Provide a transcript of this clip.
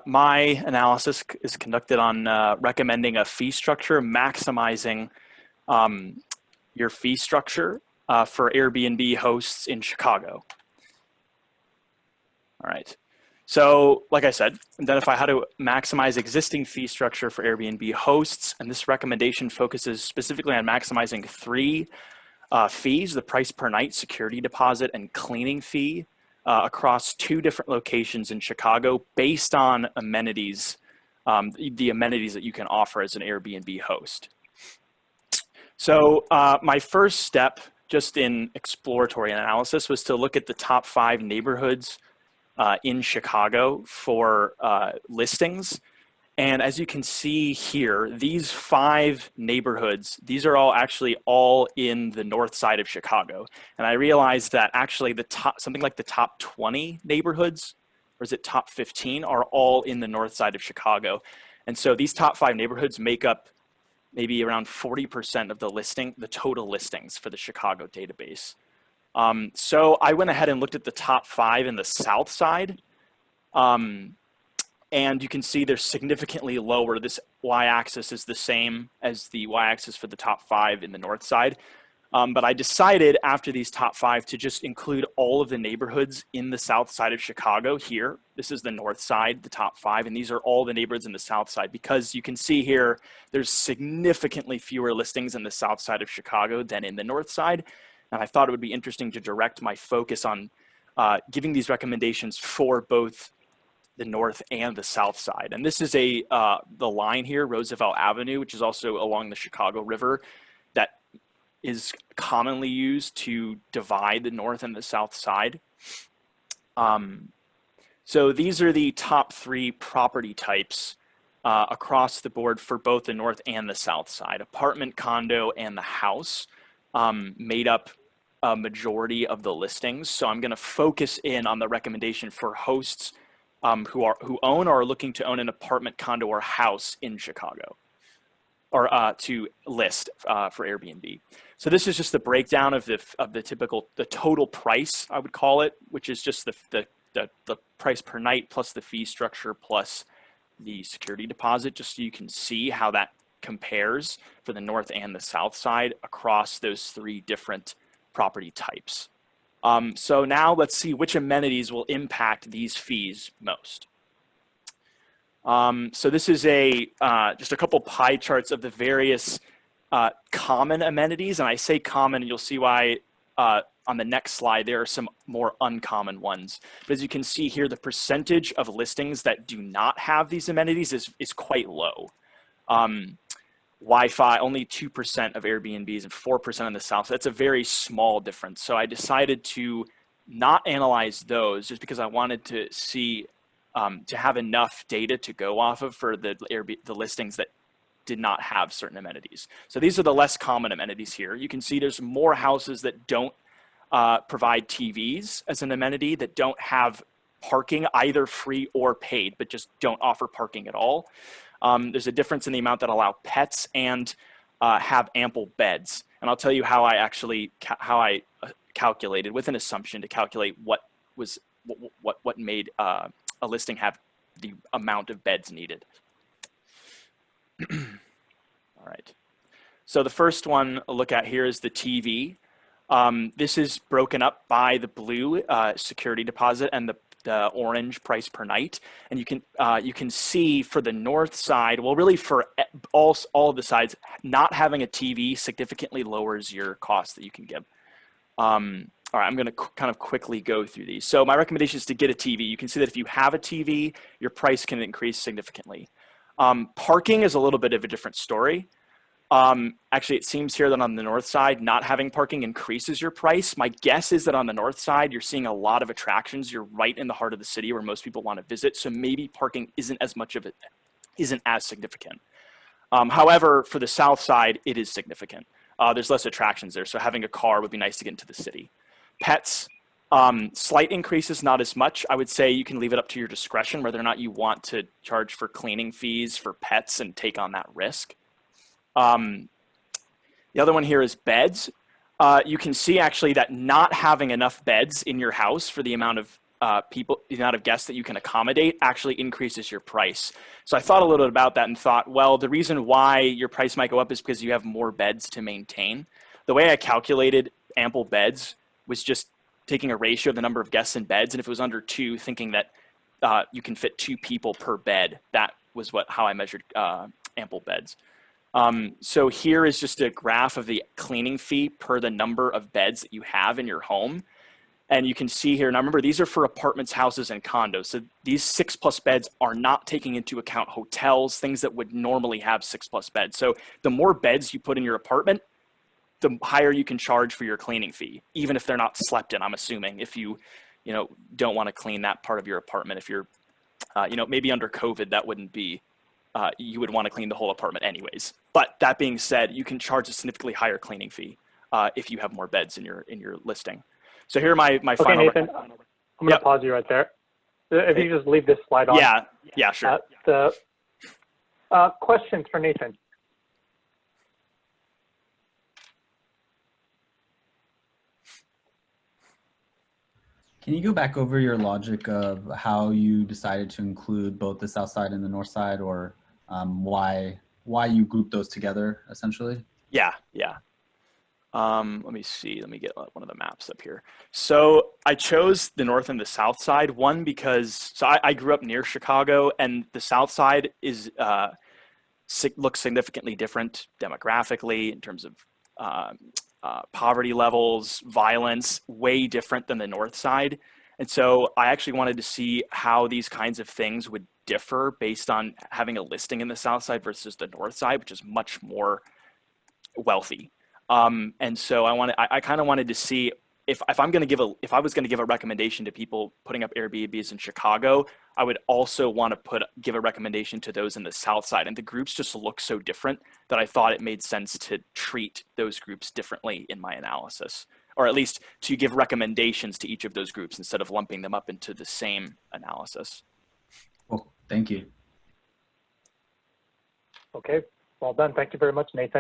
My analysis is conducted on recommending a fee structure, maximizing your fee structure for Airbnb hosts in Chicago. All right. So like I said, identify how to maximize existing fee structure for Airbnb hosts. And this recommendation focuses specifically on maximizing three fees: the price per night, security deposit, and cleaning fee across two different locations in Chicago based on amenities, the amenities that you can offer as an Airbnb host. So my first step just in exploratory analysis was to look at the top 5 neighborhoods in Chicago for listings. And as you can see here, these 5 neighborhoods, these are all in the north side of Chicago. And I realized that actually something like the top 20 neighborhoods, or is it top 15, are all in the north side of Chicago. And so these top 5 neighborhoods make up maybe around 40% of the total listings for the Chicago database. So I went ahead and looked at the top 5 in the south side. And you can see they're significantly lower. This y-axis is the same as the y-axis for the top 5 in the north side. But I decided after these top 5 to just include all of the neighborhoods in the south side of Chicago here. This is the north side, the top 5, and these are all the neighborhoods in the south side, because you can see here, there's significantly fewer listings in the south side of Chicago than in the north side. And I thought it would be interesting to direct my focus on giving these recommendations for both the north and the south side. And this is the line here, Roosevelt Avenue, which is also along the Chicago River, that is commonly used to divide the north and the south side. So these are the top 3 property types across the board for both the north and the south side. Apartment, condo, and the house made up a majority of the listings. So I'm going to focus in on the recommendation for hosts who own or are looking to own an apartment, condo, or house in Chicago, or to list for Airbnb. So this is just the breakdown of the total price, I would call it, which is just the price per night plus the fee structure plus the security deposit, just so you can see how that compares for the north and the south side across those 3 different property types. So now let's see which amenities will impact these fees most. So this is just a couple pie charts of the various common amenities. And I say common, and you'll see why on the next slide, there are some more uncommon ones. But as you can see here, the percentage of listings that do not have these amenities is quite low. Wi-Fi, only 2% of Airbnbs and 4% in the south. So that's a very small difference. So I decided to not analyze those just because I wanted to see, to have enough data to go off of for the listings that did not have certain amenities. So these are the less common amenities here. You can see there's more houses that don't provide TVs as an amenity, that don't have parking, either free or paid, but just don't offer parking at all. There's a difference in the amount that allow pets and have ample beds. And I'll tell you how I calculated with an assumption to calculate what made a listing have the amount of beds needed. All right. So the first one I'll look at here is the TV. This is broken up by the blue security deposit and the orange price per night, and you can see for the north side, well, really for all of the sides, not having a TV significantly lowers your cost that you can give. All right, I'm going to kind of quickly go through these. So my recommendation is to get a TV. You can see that if you have a TV, your price can increase significantly. Parking is a little bit of a different story. Actually, it seems here that on the north side, not having parking increases your price. My guess is that on the north side, you're seeing a lot of attractions. You're right in the heart of the city where most people want to visit. So maybe parking isn't as significant. However, for the south side, it is significant. There's less attractions there. So having a car would be nice to get into the city. Pets, slight increases, not as much. I would say you can leave it up to your discretion whether or not you want to charge for cleaning fees for pets and take on that risk. The other one here is beds. You can see actually that not having enough beds in your house for the amount of the amount of guests that you can accommodate actually increases your price. So I thought a little bit about that and thought, well, the reason why your price might go up is because you have more beds to maintain. The way I calculated ample beds was just taking a ratio of the number of guests in beds, and if it was under 2, thinking that you can fit 2 people per bed. That was how I measured ample beds. So here is just a graph of the cleaning fee per the number of beds that you have in your home. And you can see here, now remember, these are for apartments, houses, and condos. So these 6+ beds are not taking into account hotels, things that would normally have 6+ beds. So the more beds you put in your apartment, the higher you can charge for your cleaning fee, even if they're not slept in, I'm assuming, if you don't want to clean that part of your apartment. If you're, maybe under COVID, that wouldn't be, you would want to clean the whole apartment anyways. But that being said, you can charge a significantly higher cleaning fee if you have more beds in your listing. So here are my okay, final. Nathan, I'm going to pause you right there. If you just leave this slide on. Yeah, sure. The questions for Nathan. Can you go back over your logic of how you decided to include both the south side and the north side, or why you group those together, essentially? Yeah. Let me see. Let me get one of the maps up here. So I chose the north and the south side. One, because I grew up near Chicago, and the south side looks significantly different demographically in terms of poverty levels, violence, way different than the north side. And so I actually wanted to see how these kinds of things would differ based on having a listing in the south side versus the north side, which is much more wealthy. And so I kind of wanted to see if I was going to give a recommendation to people putting up Airbnbs in Chicago, I would also want to give a recommendation to those in the south side. And the groups just look so different that I thought it made sense to treat those groups differently in my analysis, or at least to give recommendations to each of those groups instead of lumping them up into the same analysis. Well, thank you. Okay, well done. Thank you very much, Nathan.